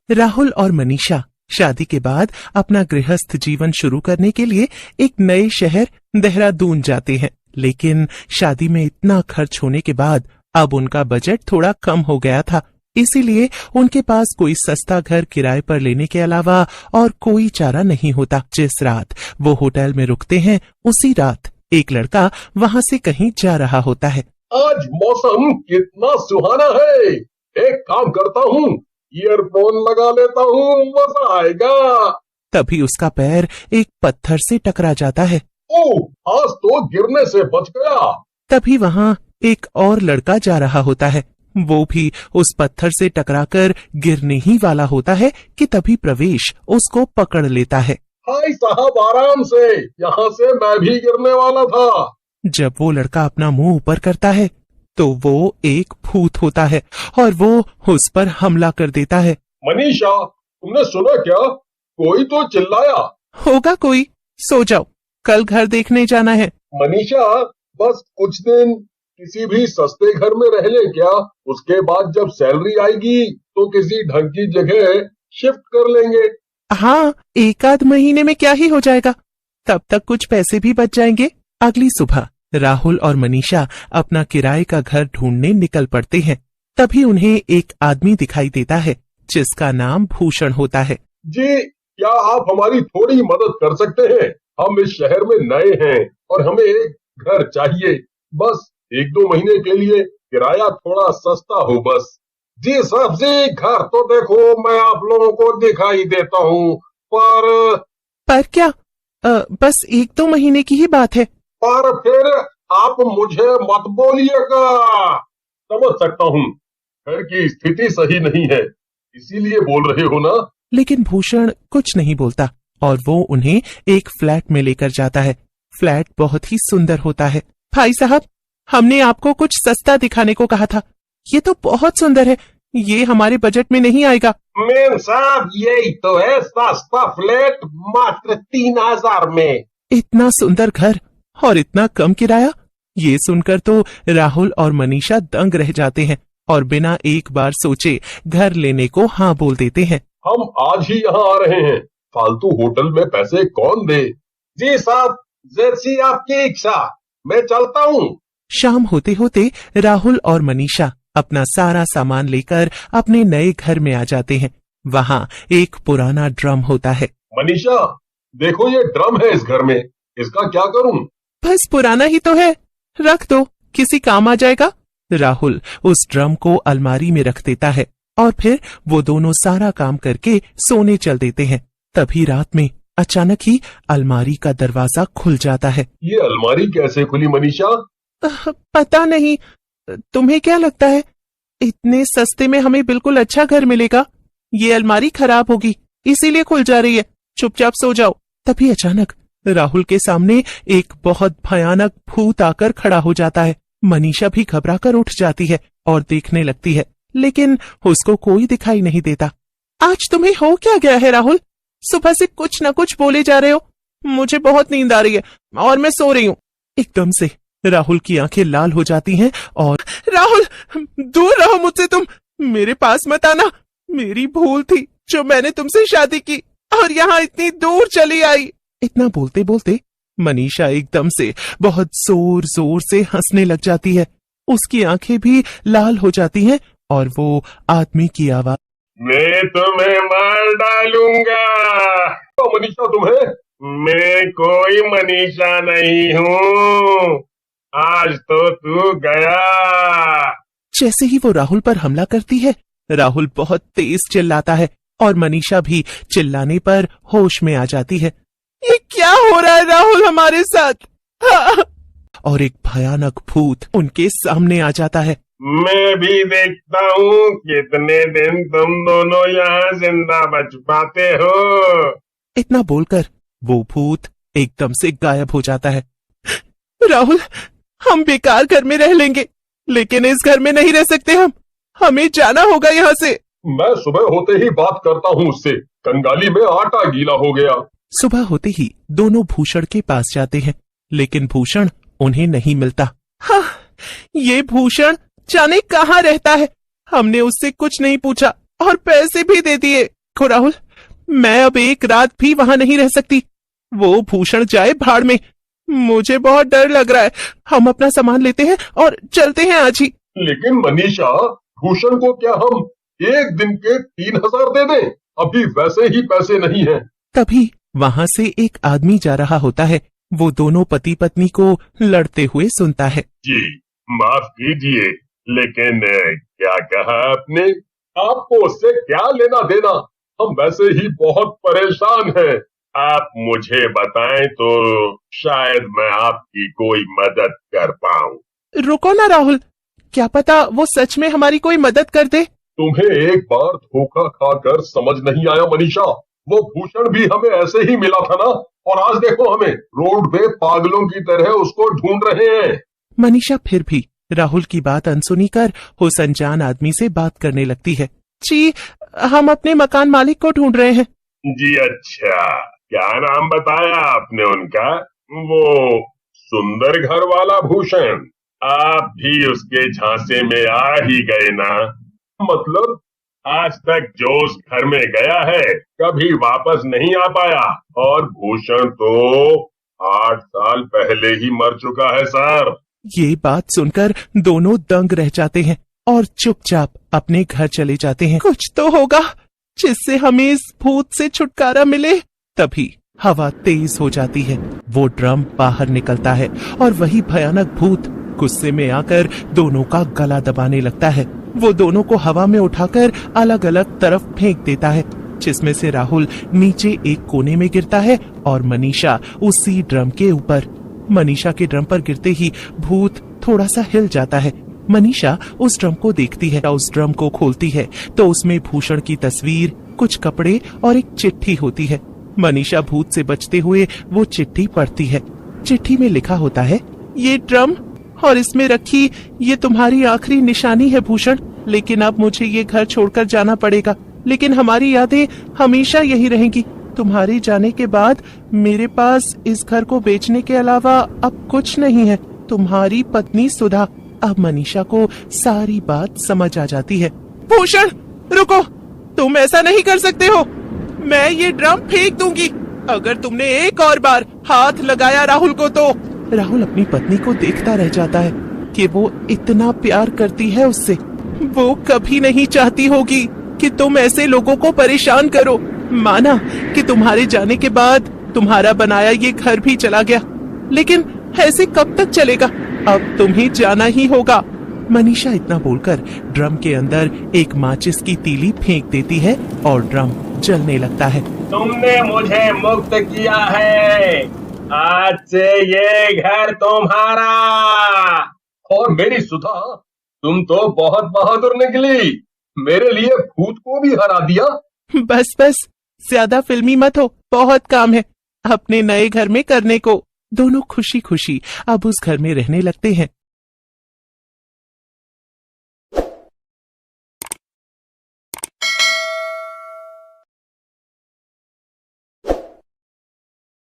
राहुल और मनीषा शादी के बाद अपना गृहस्थ जीवन शुरू करने के लिए एक नए शहर देहरादून जाते हैं। लेकिन शादी में इतना खर्च होने के बाद अब उनका बजट थोड़ा कम हो गया था, इसीलिए उनके पास कोई सस्ता घर किराए पर लेने के अलावा और कोई चारा नहीं होता। जिस रात वो होटल में रुकते हैं उसी रात एक लड़का वहां से कहीं जा रहा होता है। आज मौसम कितना सुहाना है, एक काम करता हूँ, ईयरफोन लगा लेता हूँ, मजा आएगा। तभी उसका पैर एक पत्थर से टकरा जाता है। ओह, आज तो गिरने से बच गया। तभी वहाँ एक और लड़का जा रहा होता है, वो भी उस पत्थर से टकराकर गिरने ही वाला होता है कि तभी प्रवेश उसको पकड़ लेता है। हाय साहब, आराम से, यहाँ से मैं भी गिरने वाला था। जब वो लड़का अपना मुंह ऊपर करता है तो वो एक भूत होता है और वो उस पर हमला कर देता है। मनीषा, तुमने सुना क्या? कोई तो चिल्लाया। होगा कोई, सो जाओ, कल घर देखने जाना है। मनीषा, बस कुछ दिन किसी भी सस्ते घर में रह ले क्या? उसके बाद जब सैलरी आएगी तो किसी ढंग की जगह शिफ्ट कर लेंगे। हाँ, एक आध महीने में क्या ही हो जाएगा, तब तक कुछ पैसे भी बच जाएंगे। अगली सुबह राहुल और मनीषा अपना किराए का घर ढूंढने निकल पड़ते हैं। तभी उन्हें एक आदमी दिखाई देता है जिसका नाम भूषण होता है। जी, क्या आप हमारी थोड़ी मदद कर सकते हैं? हम इस शहर में नए हैं और हमें एक घर चाहिए, बस 1-2 महीने के लिए, किराया थोड़ा सस्ता हो बस। जी साहब जी, घर तो देखो मैं आप लोगों को दिखाई देता हूँ, पर क्या? बस 1-2 महीने की ही बात है। पर फिर आप मुझे मत बोलिएगा। समझ सकता हूँ, घर की स्थिति सही नहीं है, इसीलिए बोल रहे हो ना? लेकिन भूषण कुछ नहीं बोलता और वो उन्हें एक फ्लैट में लेकर जाता है। फ्लैट बहुत ही सुंदर होता है। भाई साहब, हमने आपको कुछ सस्ता दिखाने को कहा था, ये तो बहुत सुंदर है, ये हमारे बजट में नहीं आएगा। मेम साहब, यही तो है सस्ता फ्लैट, मात्र 3000 में। इतना सुंदर घर और इतना कम किराया, ये सुनकर तो राहुल और मनीषा दंग रह जाते हैं और बिना एक बार सोचे घर लेने को हाँ बोल देते हैं। हम आज ही यहाँ आ रहे हैं, फालतू होटल में पैसे कौन दे? जी साहब, जैसी आपकी इच्छा, मैं चलता हूँ। शाम होते होते राहुल और मनीषा अपना सारा सामान लेकर अपने नए घर में आ जाते हैं। वहाँ एक पुराना ड्रम होता है। मनीषा, देखो ये ड्रम है इस घर में, इसका क्या करूँ? बस पुराना ही तो है, रख दो, किसी काम आ जाएगा। राहुल उस ड्रम को अलमारी में रख देता है और फिर वो दोनों सारा काम करके सोने चल देते हैं। तभी रात में अचानक ही अलमारी का दरवाजा खुल जाता है। ये अलमारी कैसे खुली मनीषा? पता नहीं, तुम्हें क्या लगता है इतने सस्ते में हमें बिल्कुल अच्छा घर मिलेगा? ये अलमारी खराब होगी इसीलिए खुल जा रही है, चुपचाप सो जाओ। तभी अचानक राहुल के सामने एक बहुत भयानक भूत आकर खड़ा हो जाता है। मनीषा भी घबराकर उठ जाती है और देखने लगती है, लेकिन उसको कोई दिखाई नहीं देता। आज तुम्हें हो क्या गया है राहुल? सुबह से कुछ न कुछ बोले जा रहे हो। मुझे बहुत नींद आ रही है और मैं सो रही हूँ। एकदम से राहुल की आंखें लाल हो जाती हैं और राहुल, दूर रहो मुझसे, तुम मेरे पास मत आना, मेरी भूल थी जो मैंने तुमसे शादी की और यहाँ इतनी दूर चली आई। इतना बोलते बोलते मनीषा एकदम से बहुत जोर जोर से हंसने लग जाती है। उसकी आंखें भी लाल हो जाती हैं और वो आदमी की आवाज, मैं तुम्हें मार डालूंगा। तो मनीषा तुम्हें? मैं कोई मनीषा नहीं हूँ, आज तो तू गया। जैसे ही वो राहुल पर हमला करती है, राहुल बहुत तेज चिल्लाता है और मनीषा भी चिल्लाने पर होश में आ जाती है। ये क्या हो रहा है राहुल हमारे साथ? और एक भयानक भूत उनके सामने आ जाता है। मैं भी देखता हूँ कितने दिन तुम दोनों यहाँ जिंदा बच पाते हो। इतना बोलकर वो भूत एकदम से गायब हो जाता है। राहुल, हम बेकार घर में रह लेंगे, लेकिन इस घर में नहीं रह सकते हम, हमें जाना होगा यहाँ से। मैं सुबह होते ही बात करता हूँ उससे, कंगाली में आटा गीला हो गया। सुबह होते ही दोनों भूषण के पास जाते हैं, लेकिन भूषण उन्हें नहीं मिलता। हाँ, ये भूषण जाने कहाँ रहता है, हमने उससे कुछ नहीं पूछा और पैसे भी दे दिए। देखो राहुल, मैं अब एक रात भी वहां नहीं रह सकती। वो भूषण जाए भाड़ में। मुझे बहुत डर लग रहा है। हम अपना सामान लेते हैं और चलते हैं आज ही। लेकिन मनीषा, भूषण को क्या हम एक दिन के 3,000 दे दें? अभी वैसे ही पैसे नहीं हैं। तभी वहां से एक आदमी जा रहा होता है। वो दोनों पति पत्नी को लड़ते हुए सुनता है। जी माफ कीजिए, लेकिन क्या कहा आपने? आपको उससे क्या लेना देना? हम वैसे ही बहुत परेशान हैं। आप मुझे बताएं तो शायद मैं आपकी कोई मदद कर पाऊं। रुको ना राहुल, क्या पता वो सच में हमारी कोई मदद कर दे। तुम्हें एक बार धोखा खाकर समझ नहीं आया मनीषा? वो भूषण भी हमें ऐसे ही मिला था ना, और आज देखो हमें रोड पे पागलों की तरह उसको ढूंढ रहे हैं। मनीषा फिर भी राहुल की बात अनसुनी कर उस अनजान आदमी से बात करने लगती है। जी, हम अपने मकान मालिक को ढूंढ रहे हैं। जी अच्छा, क्या नाम बताया आपने उनका? वो सुंदर घर वाला भूषण? आप भी उसके झांसे में आ ही गए ना? मतलब आज तक जो उस घर में गया है कभी वापस नहीं आ पाया, और भूषण तो 8 साल पहले ही मर चुका है सर। ये बात सुनकर दोनों दंग रह जाते हैं और चुपचाप अपने घर चले जाते हैं। कुछ तो होगा जिससे हमें इस भूत से छुटकारा मिले। तभी हवा तेज हो जाती है। वो ड्रम बाहर निकलता है और वही भयानक भूत गुस्से में आकर दोनों का गला दबाने लगता है। वो दोनों को हवा में उठाकर अलग अलग तरफ फेंक देता है, जिसमें से राहुल नीचे एक कोने में गिरता है और मनीषा उसी ड्रम के ऊपर। मनीषा के ड्रम पर गिरते ही भूत थोड़ा सा हिल जाता है। मनीषा उस ड्रम को देखती है, उस ड्रम को खोलती है तो उसमें भूषण की तस्वीर, कुछ कपड़े और एक चिट्ठी होती है। मनीषा भूत से बचते हुए वो चिट्ठी पढ़ती है। चिट्ठी में लिखा होता है, ये ड्रम और इसमें रखी ये तुम्हारी आखिरी निशानी है भूषण, लेकिन अब मुझे ये घर छोड़कर जाना पड़ेगा। लेकिन हमारी यादें हमेशा यही रहेंगी। तुम्हारे जाने के बाद मेरे पास इस घर को बेचने के अलावा अब कुछ नहीं है। तुम्हारी पत्नी सुधा। अब मनीषा को सारी बात समझ आ जाती है। भूषण रुको, तुम ऐसा नहीं कर सकते हो। मैं ये ड्रम फेंक दूंगी अगर तुमने एक और बार हाथ लगाया राहुल को तो। राहुल अपनी पत्नी को देखता रह जाता है कि वो इतना प्यार करती है उससे। वो कभी नहीं चाहती होगी कि तुम ऐसे लोगों को परेशान करो। माना कि तुम्हारे जाने के बाद तुम्हारा बनाया ये घर भी चला गया, लेकिन ऐसे कब तक चलेगा? अब तुम्हें जाना ही होगा। मनीषा इतना बोलकर ड्रम के अंदर एक माचिस की तीली फेंक देती है और ड्रम जलने लगता है। तुमने मुझे मुक्त किया है, आज से ये घर तुम्हारा। और मेरी सुधा, तुम तो बहुत बहादुर निकली, मेरे लिए भूत को भी हरा दिया। बस बस, ज्यादा फिल्मी मत हो, बहुत काम है अपने नए घर में करने को। दोनों खुशी खुशी अब उस घर में रहने लगते हैं।